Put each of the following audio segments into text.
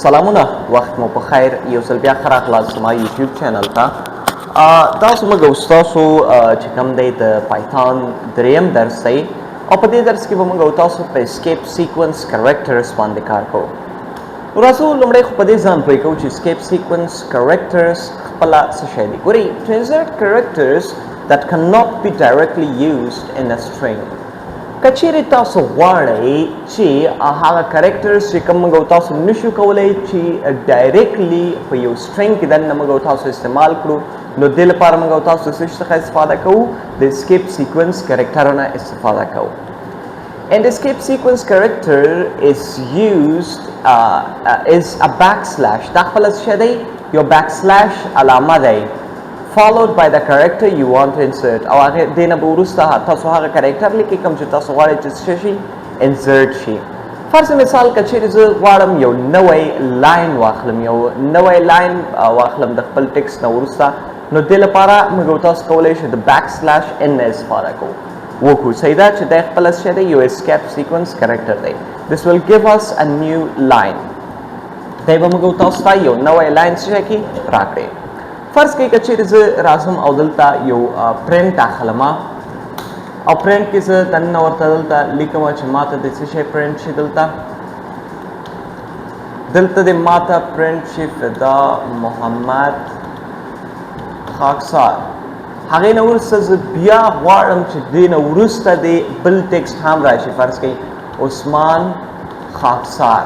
سلامونه وخت مو په خیر یو ځل بیا ښه راغلاست زما یوټیوب چینل ته دا زموږ او ستاسو چې کوم دی د پایتون دریم درس دی او په دې درس کې به موږ او تاسو په اسکیپ سیکونس کریکټرز باندې کار کوو نو راځو لومړی خو په دې ځان پوه کوو چې اسکیپ سیکونس کریکټرز خپله څه شی دی ګورئ to insert characters that cannot be directly used in a string کچېرې تاسو غواړئ چې هغه کریکټرز چې کوم موږ او تاسو نشو کولی چې ډایرکټلی په یو سټرینګ کې دننه موږ او تاسو استعمال کړو نو دې لپاره موږ او تاسو څه څخه استفاده کوو د اسکیپ سیکونس کریکټرونه استفاده کوو And escape sequence character is used is a backslash دا خپل څه دی یو backslash علامه دی followed by the character you want to insert او هغه دینه به وروسته تاسو هغه کریکټر لیکئ کوم چې تاسو غواړئ چې څه شي insert شي فرض مثال که چیرې زه غواړم یو نوی لاین واخلم یو نوی لاین واخلم د خپل ټکسټ نه وروسته نو دې لپاره موږ تاسو کولی شو د backslash n نه استفاده کوو وکړو صحیح ده چې دا خپل څه دی یو escape sequence character دی this will give us a new line دی به موږ تاسو ته یو نوی لاین څه کې راکړي فرض کړئ که چیرې زه راځم او دلته یو پرنټ اخلم او پرنټ کې زه دننه ورته دلته لیکم چې ماته د څه شی پرنټ شي دلته د ماته پرنټ شي فدا محمد خاکسار هغې نه وروسته زه بیا غواړم چې دې نه وروسته د بل ټکسټ هم راشي فرض کړئ عثمان خاکسار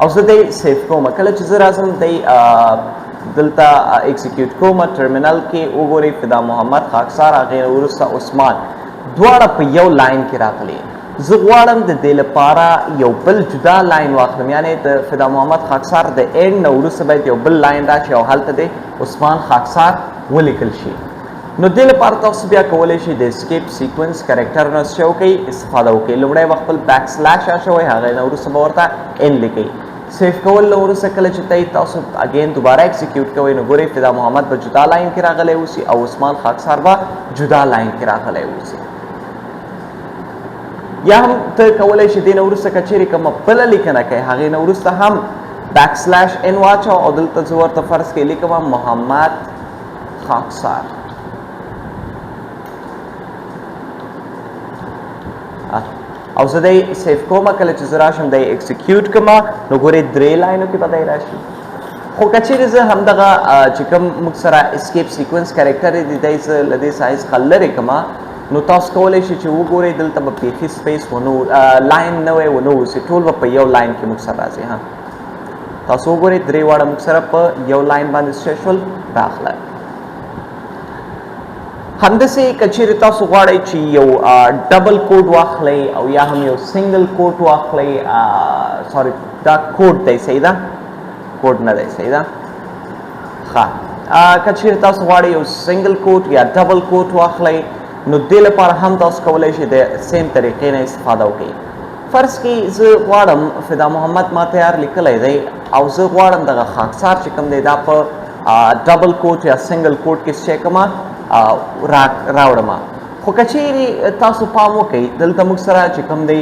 او زه دی سیف کوم کله چې زه راځم دی دلته ایکزیکیوټ کوم ټرمینل کې وګورئ فدا محمد خاکسار هغې نه وروسته عثمان دواړه په یو لاین کې راغلي زه غواړم د دې لپاره یو بل جدا لاین واخلم یعنې د فدا محمد خاکسار د اینډ نه وروسته باید یو بل لاین راشي او هلته د عثمان خاکسار ولیکل شي نو دې لپاره تاسو بیا کولی شئ د اسکیپ سیکونس کریکټر نه څه وکړئ استفاده وکړئ لومړی به خپل بیکسلاش اچوئ هغې نه وروسته به ورته ان لیکئ سیف کول نه وروسته کله چې تاسو اگین دوباره ایکزیکیوټ کوئ نو ګورئ فدا محمد به جدا لاین کې راغلی اوسي او عثمان خاکسار به جدا لاین کې راغلی اوسي یا هم ته کولی شي دې نه وروسته که چیرې کومه بله لیکنه کوې هغې نه وروسته هم بیکسلاش ان واچوه او دلته زه ورته فرض کې لیکم محمد خاکسار او زه دی سیف کومه کله چې زه راشم دی ایکزیکیوټ کومه نو ګورئ درې لاینو کې به دی راشي خو که چیرې زه همدغه چې کوم موږ سره اسکیپ سیکونس کریکټر دی دی زه له دې سایز څخه لرې کومه نو تاسو کولی شئ چې وګورئ دلته به بیخي سپیس لاین نوی ونه اوسي ټول به په یو لاین کې موږ سره راځي تاسو وګورئ درې واړه موږ سره په یو لاین باندې څه شول راغله همداسې که چیرې تاسو غواړئ چې یو ډبل کوډ واخلئ او یا هم یو سنګل کوډ واخلئ سوري دا کوډ دی صحیح ده کوډ نه دی صحیح ده ښه که چیرې تاسو غواړئ یو سنګل کوډ یا ډبل کوډ واخلئ نو دې لپاره هم تاسو کولی شئ د سیم طریقې نه استفاده وکړئ فرض کې زه غواړم فدا محمد ما تیار لیکلی دی او زه غواړم دغه خاکسار چې کوم دی دا په ډبل کوډ یا سنګل کوډ کې څه کومه راوړم خو که چیرې تاسو پام وکئ دلته موږ سره چې کوم دی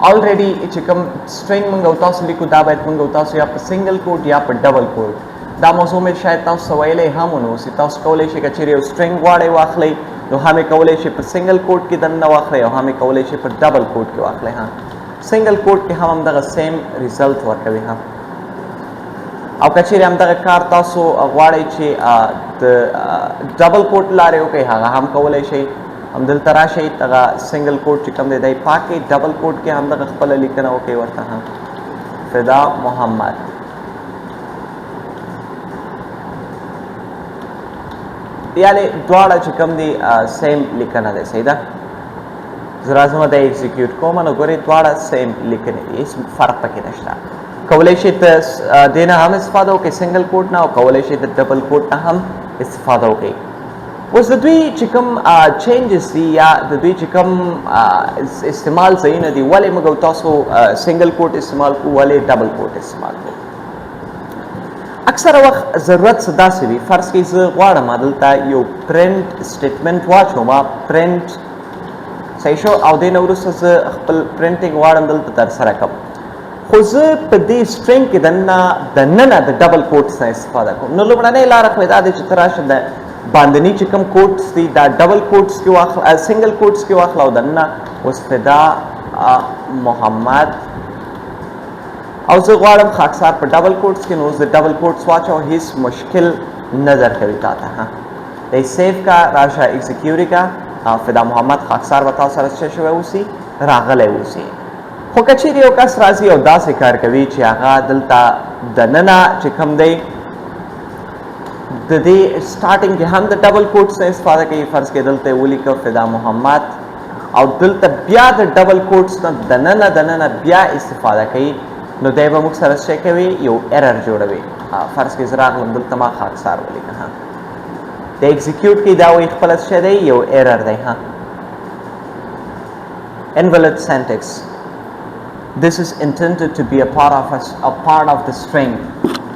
الریډي چې کوم سټرینګ موږ او تاسو لیکو دا باید موږ او تاسو یا په سنګل کوډ یا په ډبل کوډ دا موضوع مې شاید تاسو ته ویلی هم ونه اوسي تاسو کولی شئ که چیرې یو سټرینګ غواړئ واخلئ نو هم یې کولی شئ په سنګل کوډ کې دننه واخلئ او هم یې کولی شئ په ډبل کوډ کې واخلئ سنګل کوډ کې هم همدغه سیم ریزلټ ورکوي او که چیرې همدغه کار تاسو غواړئ چې د ډبل کوډ لارې وکړئ هغه هم کولی شئ همدلته راشئ دغه سنګل کوډ چې کوم دی دی پاک کړئ ډبل کوډ کې همدغه خپله لیکنه وکړئ ورته فدا محمد یعنې دواړه چې کوم دی سیم لیکنه دی صحیح ده زه راځم دی ایکزیکیوټ کوم نو ګورئ دواړه سیم لیکنې دي هېڅ فرق پکې نشته کولی شئ ته دې نه هم استفاده وکړئ سنګل کوډ نه او کولی شئ د ډبل کوډ نه هم استفاده وکړئ اوس د دوی چې کوم چینجز دي یا د دوی چې کوم استعمال ځایونه دي ولې موږ او تاسو سنګل کوډ استعمال کوو ولې ډبل کوډ استعمال کوو اکثره وخت ضرورت څه داسې وي فرض کړئ زه غواړم دلته یو پرنټ سټیټمنټ واچوم پرنټ صحیح شو او دې نه وروسته زه خپل پرنټینګ غواړم دلته ترسره کړم خو زه په دې سټرینګ کې دننه د ډبل کوټس نه استفاده کوم. نو لومړنۍ لاره خو دا ده چې ته راشه د باندني چې کوم کوټس دي دا ډبل کوټس کې واخله، سنګل کوټس کې واخله او دننه اوس فدا محمد او زه غواړم خاکسار په ډبل کوټس کې، نو اوس د ډبل کوټس واچو، هیڅ مشکل نه درکوي تا ته. دی سیف کا، راشه ایکزیکیوټ کا، فدا محمد خاکسار به تاسو سره څه شوی اوسي، راغلی اوسي. خو که چیرې یو کس راځي او داسې کار کوي چې هغه دلته دننه چې کوم دی د دې سټارټینګ کې هم د ډبل کوټس نه استفاده کوي، فرض کې دلته یې ولیکه فدا محمد او دلته بیا د ډبل کوټس نه دننه بیا استفاده کوي، نو دی به موږ سره څه کوي، یو ایرر جوړوي. فرض کې زه راغلم دلته ما خاکسار ولیکه، د ایکزیکیوټ کې دا وایي خپله څه دی، یو ایرر دی. invalid syntax. This is intended to be a part of the string.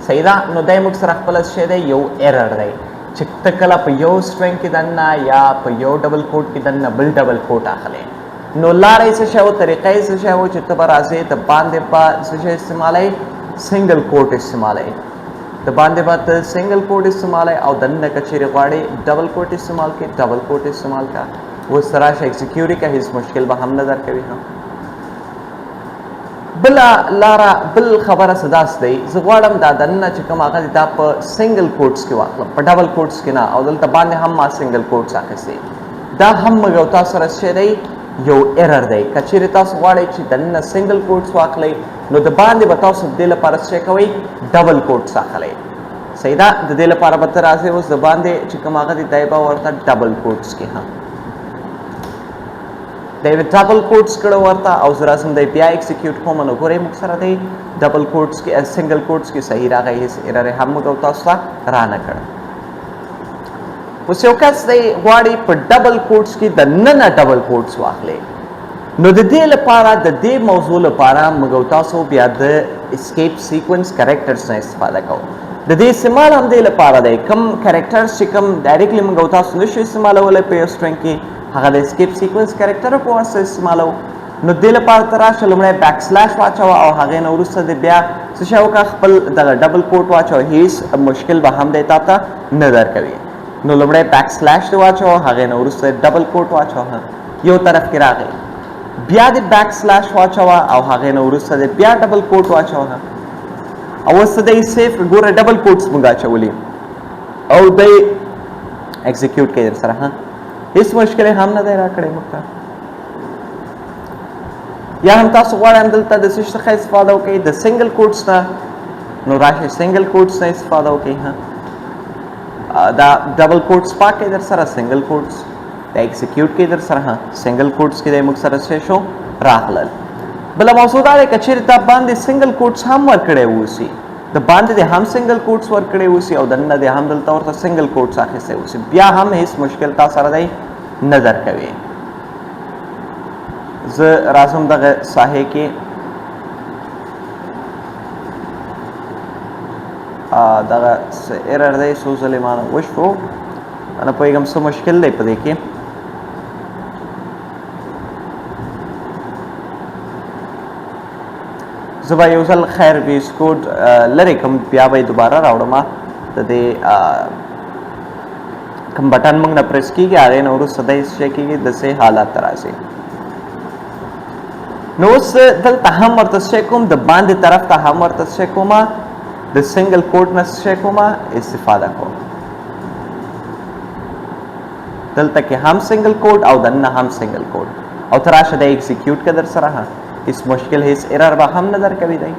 صحیح ده. نو دی موږ سره خپله څه دی، یو ایرر دی چې ته کله په یو سټرنګ کې دننه یا په یو ډبل کوټ کې دننه بل ډبل کوټ اخلې. نو لاره یې څه شی و، طریقه یې څه شی و چې ته به راځې د باندې به څه شی استعمالوې، سنګل کوټ استعمالوې. د باندې به ته سنګل کوټ استعمالوې او دننه که چیرې غواړې ډبل کوټ استعمال کړې، ډبل کوټ استعمال کړه. اوس راشه ایکزیکیوټ یې کړه، هیڅ مشکل به هم نه درکوي. بله لاره، بل خبره څه داسې دی، زه غواړم دا دننه چې کوم هغه دی دا په سنګل کوټس کې واخلم، په ډبل کوټس کې نه، او دلته باندې هم ما سنګل کوټس اخیستې. دا هم موږ او تاسو سره څه دی، یو ایرر دی. که چیرې تاسو غواړئ چې دننه سنګل کوټس واخلئ، نو د باندې به تاسو د دې لپاره څه کوئ، ډبل کوټس اخلئ. صحیح ده. د دې لپاره به ته راځئ اوس د باندې چې کوم هغه دی دی به ورته ډبل کوټس کې دی ډبل کوټس کړه ورته، او زه راځم دی بیا ایکزیکیوټ کوم. نو ګورئ موږ سره دی ډبل کوټس کې سنګل کوټس کې صحیح راغی، هېڅ ایرر هم موږ او تاسو ته رانه کړ. اوس یو کس دی غواړي په ډبل کوټس کې دننه ډبل کوټس واخلي، نو د دې لپاره د دې موضوع لپاره موږ او تاسو بیا د اسکیپ سیکوینس کریکټرز نه استفاده کوو. د دې استعمال هم دې لپاره دی کوم کریکټرز چې کوم ډایرکټلی موږ او تاسو نشو استعمالولی په یو سټرنګ کې، هغه د اسکیپ سیکوینس کریکټر په واسطه استعمالوو. نو دې لپاره ته راشه لومړی بیک سلیش واچوه او هغې نه وروسته د بیا څه شی وکړه، خپل دغه ډبل کوټ واچوه، هیڅ مشکل به هم دی تا ته نه درکوي. نو لومړی بیک سلیش دې واچوه، هغې نه وروسته ډبل کوټ واچوه، یو طرف کې راغی، بیا دې بیک سلیش واچوه او هغې نه وروسته دې بیا ډبل کوټ واچوه، او اوس دی سیف ګوره ډبل کوټس موږ اچولي او دی ایکزیکیوټ کوي در سره. هیڅ مشکل هم نه دی راکړی موږ ته. یا هم تاسو غواړئ همدلته د څه څخه استفاده وکړئ، د سنګل کوټس نه، نو راشئ سنګل کوټس نه استفاده وکړئ. دا ډبل کوټس پاکئ در سره، سنګل کوټس دا ایکزیکیوټ کوي در سره، سنګل کوټس کې دی موږ سره څه شو راغلل. بله موضوع دا دی که چیرې تا باندې سنګل کوټس هم ورکړی اوسي، د باندې د هم سنګل کوټس ورکړی اوسي او دننه د هم دلته ورته سنګل کوټس اخیستی اوسي، بیا هم هیڅ مشکل تا سره دی نه درکوي. زه راځم دغه ساحې کې دغه ایرر دی څو ځلې مانه وشو، نه پوهېږم څه مشکل دی په دې کې. زه به یو ځل خیر بیس کوډ لرې کوم، بیا به یې دوباره راوړم. د دې کوم بټن موږ نه پریس کېږي، هغې نه وروسته دی څه شی کېږي، داسې حالات ته راځي. نو اوس دلته هم ورته څه شی کوم، د باندې طرف ته هم ورته څه شی کوم، د سنګل کوډ نه څه شی کوم، استفاده کوم. دلته کې هم سنګل کوډ او دننه هم سنګل کوډ، او ته راشه دی ایکزیکیوټ که در سره، هیڅ مشکل هیڅ ایرر به هم نه درکوي دی.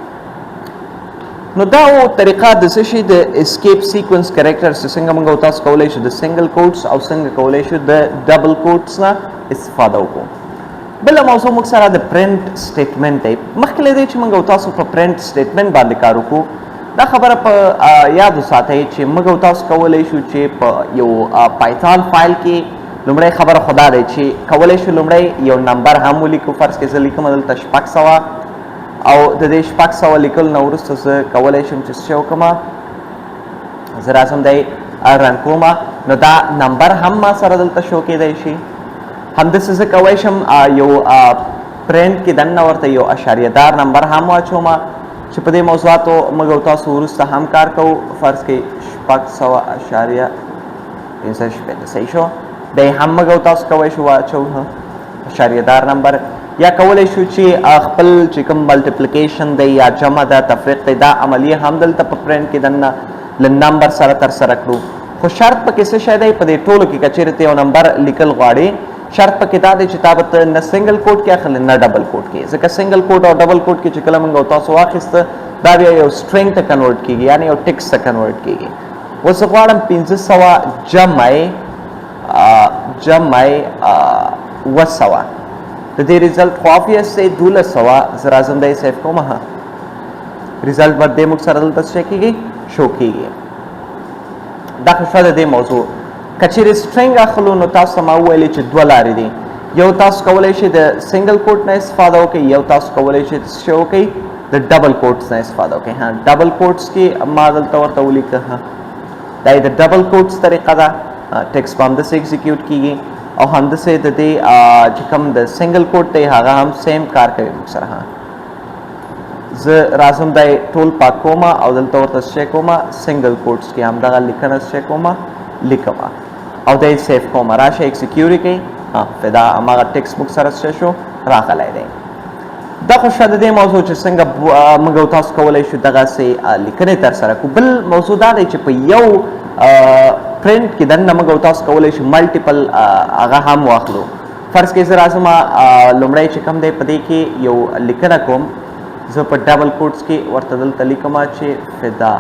نو دا و طریقه د څه شي د اسکیپ سیکوینس کریکټرز چې څنګه موږ او تاسو کولی شو د سنګل کوډس او څنګه کولی شو د ډبل کوډس نه استفاده وکړو. بله موضوع موږ سره د پرنټ سټیټمنټ دی. مخکې له دې چې موږ او تاسو په پرنټ سټیټمنټ باندې کار وکړو، دا خبره په یاد وساتئ چې موږ او تاسو کولی شو چې په یو پایتان فایل کې لومړی خبره خو دا دی چې کولی شو لومړی یو نمبر هم ولیکو. فرض کې زه لیکم دلته 600 او د دې 600 لیکلو نه وروسته زه کولی شم چې څه وکړم، زه راځم دی رن کوم، نو دا نمبر هم ما سره دلته شو کېدی شي. همداسې زه کولی شم یو پرنټ کې دننه ورته یو اشاریه دار نمبر هم واچوم چې په دې موضوعاتو موږ او تاسو وروسته هم کار کوو. فرض کې 600.65 صحیح شو. دی هم موږ او تاسو کولی شو واچو اشاریه دار نمبر، یا کولی شو چې خپل چې کوم ملټیپلیکیشن دی یا جمع ده تفریق دی دا عملیه هم دلته په پرنټ کې دننه له نمبر سره ترسره کړو. خو شرط پکې څه شی دی؟ په دې ټولو کې که چېرې ته یو نمبر لیکل غواړې شرط پکې دا دی چې تا به ته نه سنګل کوډ کې اخلې نه ډبل کوډ کې، ځکه سنګل کوډ او ډبل کوډ کې چې کله موږ او تاسو واخیسته دا بیا یو سټرینګ ته کنورټ کېږي، یعنې یو ټکس ته کنورټ کېږي. اوس زه غواړم 500 جمع 200 د دې ریزلټ خو obvious دی 1200. زه راځم دی سیف کوم ریزلټ به دې موږ سره دلته څه کېږي شو کېږي. دا خو شوه د دې موضوع. که چېرې سټرینګ اخلو نو تاسو ته ما وویلې چې دوه لارې دي. یو تاسو کولی شئ د سنګل کوټ نه استفاده وکړئ، یو تاسو کولی شئ څه وکړئ د ډبل کوټس نه استفاده وکړئ. ډبل کوټس کې ما دلته ورته ولیکه دا د ډبل کوټس طریقه ده. ټیکس به همداسې ایکزیکیوټ کېږي او همداسې د دې چې کوم د سنګل کوټ دی هغه هم سیم کار کوي موږ سره. زه راځم دی ټول پاک کوم او دلته ورته څه کوم سنګل کوټس کې همدغه لیکنه څه کوم لیکم او دی سیف کوم. راشه ایکزیکیوټ یې کوي فدا هماغه ټیکس موږ سره څه شو راغلی دی. دا خو شته د دې موضوع چې څنګه موږ او تاسو کولی شو دغسې لیکنې ترسره کړو. بل موضوع دا دی چې په یو پرنټ کې دننه موږ او تاسو کولی شو ملټیپل هغه هم واخلو. فرض کې زه راځم لومړی چې کوم دی په دې کې یو لیکنه کوم، زه په ډبل کوټس کې ورته دلته لیکم چې فدا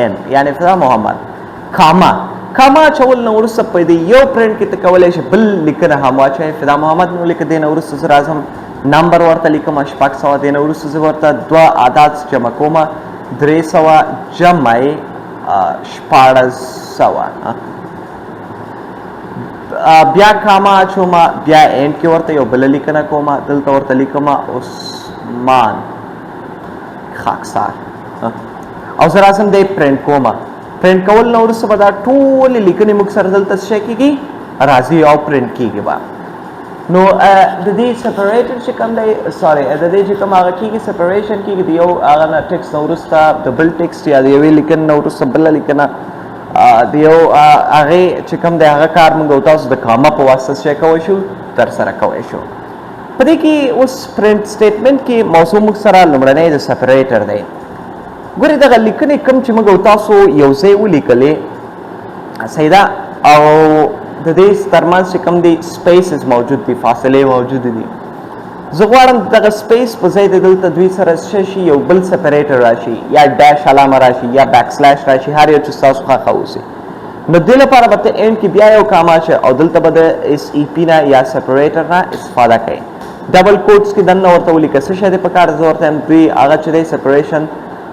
ان یعنې فدا محمد کاما اچول نه وروسته په دې یو پرنټ کې ته کولی شي بل لیکنه هم واچوئ. فدا محمد مې ولیکه، دې نه وروسته زه راځم نمبر ورته لیکم 600. دې نه وروسته زه ورته 2 عدد جمع کوم 300 جمع 1400. بیا کاما اچوم، بیا اینډ کې ورته یو بله لیکنه کوم، دلته ورته لیکم عثمان خاکسار او زه راځم دی پرنټ کوم. پرنټ کول نه وروسته به دا ټولې لیکنې موږ سره دلته څه کېږي راځي او پرنټ کېږي به. نو د دې سپریټر چې کوم دی سوري د دې چې کوم هغه کېږي سپریشن کېږي د یو هغه نه ټکس نه وروسته د بل ټکس یا د یوې لیکنې نه وروسته بله لیکنه د یو هغې چې کوم دی هغه کار موږ او تاسو د کاما په واسطه څه کوی شو ترسره کوی شو. په دې کې اوس پرنټ سټیټمنټ کې موضوع موږ سره لومړنی د سپریټر دی. ګورې دغه لیکنې کوم چې موږ او تاسو یو ځای ولیکلې صحیح ده او د دې ترمنځ چې کوم دی سپیسز موجود دي، فاصلې موجودې دي. زه غواړم دغه سپیس په ځای د دلته دوی سره څه شي یو بل سپریټر راشي یا ډیش علامه راشي یا بیک سلیش راشي، هر یو چې ستاسو خوښه اوسي. نو دې لپاره به ته اینډ کې بیا یو کام اچوې او دلته به د اس ای پي نه یا سپریټر نه استفاده کوئ. ډبل کوټس کې دننه ورته ولیکه څه شی دی په کار. زه ورته یم دوی هغه چې دی سپریشن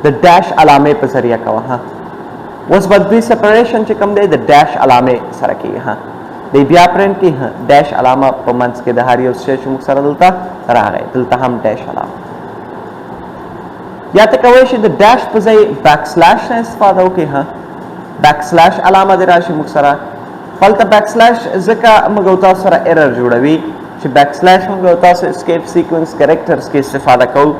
د ډیش علامې په ذریعه کوه. اوس به دوی سپریشن چې کوم دی د ډیش علامې سره کېږي. دی بیا پرنټ کې ډیش علامه په منځ کې د هر یو شی چې موږ سره دلته راغی، دلته هم ډیش علامه. یا ته کولی شئ د ډیش په ځای بیک سلیش نه استفاده وکړئ. بیک سلیش علامه دې راشي موږ سره. هلته بیک سلیش ځکه موږ او تاسو سره ایرر جوړوي چې بیک سلیش موږ او تاسو اسکیپ سیکوینس کریکټرز کې استفاده کوو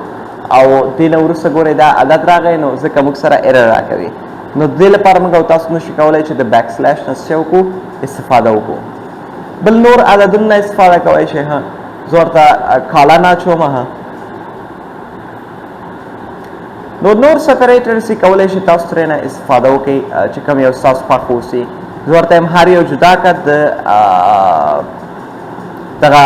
او دې نه وروسته ګورئ دا عدد راغی نو ځکه موږ سره ایرر راکوي. نو دې لپاره موږ او تاسو نشو کولی چې د بیک سلیش نه څه وکړو استفاده وکړو. بل نور عددونه نه استفاده کولی شئ. زه ورته کالا نه اچوم. نو نور سپریټرز یې کولی شئ تاسو ترې نه استفاده وکړئ چې کوم یو ستاسو خوښ اوسي. زه ورته یم هر یو جدا کړه د دغه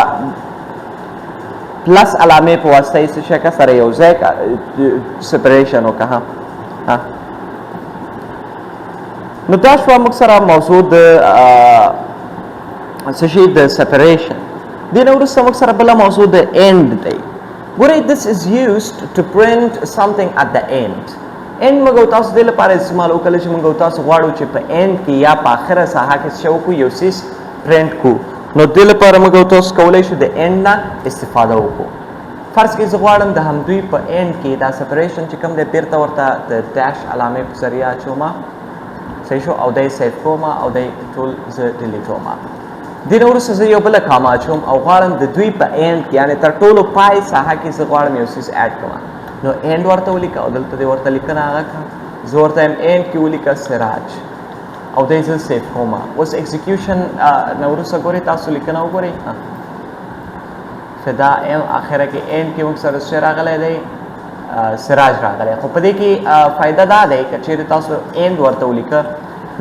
پلس علامې په واسطه یې څه شی کړه سره یو ځای سپریشن وکړه. نو دا شوه موږ سره موضوع د څه شي د سپریشن. دې نه وروسته موږ سره بله موضوع د اینډ دی. ګورئ this is used to print something at the end. اینډ موږ او تاسو دې لپاره استعمال وکړلی چې موږ او تاسو غواړو چې په اینډ کې یا په آخره ساحه کې څه وکړو یو څیز پرنټ کړو. نو دې لپاره موږ او تاسو کولی شو د اینډ نه استفاده وکړو. فرض کې زه غواړم د همدوی په اینډ کې دا سپریشن چې کوم دی بیرته ورته د ډیش علامې په ذریعه اچوم صحیح شو او دی سیف کوم او دی ټول زه ډیلیټ کوم. دې نه وروسته زه یو بله کامه اچوم او غواړم د دوی په اینډ کې یعنې تر ټولو پای ساحه کې زه غواړم یو څیز اډ کړم نو اینډ ورته ولیکه او دلته دې ورته لیکنه هغه کړه زه ورته یم اینډ کې ولیکه سراج او دی زه سیف کوم اوس ایکزیکیوشن نه وروسته ګورئ تاسو لیکنه وګورئ فدا ام اخره کې اینډ کې موږ سره څه راغلی دی سراج راغلی خو په دې کې فایده دا دی که چیرې تاسو اینډ ورته ولیکه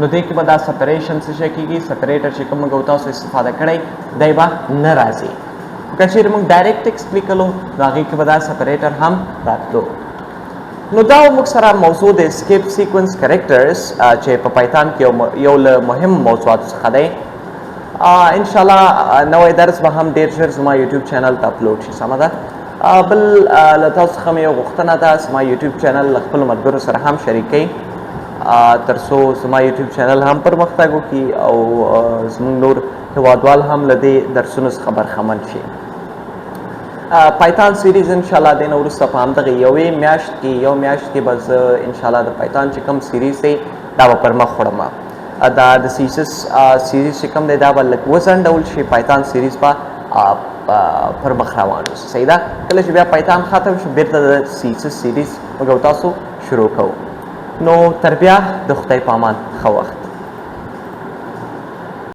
نو دې کې به دا سپریشن څه شی کېږي سپریټر چې کوم موږ تاسو استفاده کړی دی به نه راځي خو که چیرې موږ ډایرکټ ټیکسټ لیکلو نو هغې کې به دا سپریټر هم راتلو نو دا موږ سره موضوع د اسکیپ سیکونس کریکټرز چې په پایتان کې یو له مهم موضوعاتو څخه دی انشاءالله نوی درس به هم ډېر ژر زما یوټیوب چینل ته اپلوډ شي سمه ده بل له تاسو څخه مې یو غوښتنه ده زما یوټیوب چینل له خپلو ملګرو سره هم شریک کړئ تر څو زما یوټیوب چینل هم پرمختګ وکړي او زموږ نور هېوادوال هم له دې درسونو څخه برخمن شي پایتان سیریز انشاءالله دې نه وروسته په همدغه یوې میاشت کې به زه انشاءالله د پایتان چې کوم سیریز دی دا به پر مخ وړم دا د سیسس سیریز چې کوم دی دا به لږ وځنډول شي پایتان سیریز به پر مخ روان اوسي صحیح ده کله چې بیا پایتان ختم شو بیرته د سیسس سیریز موږ تاسو شروع کوو نو تر بیا د خدای په امان ښه وخت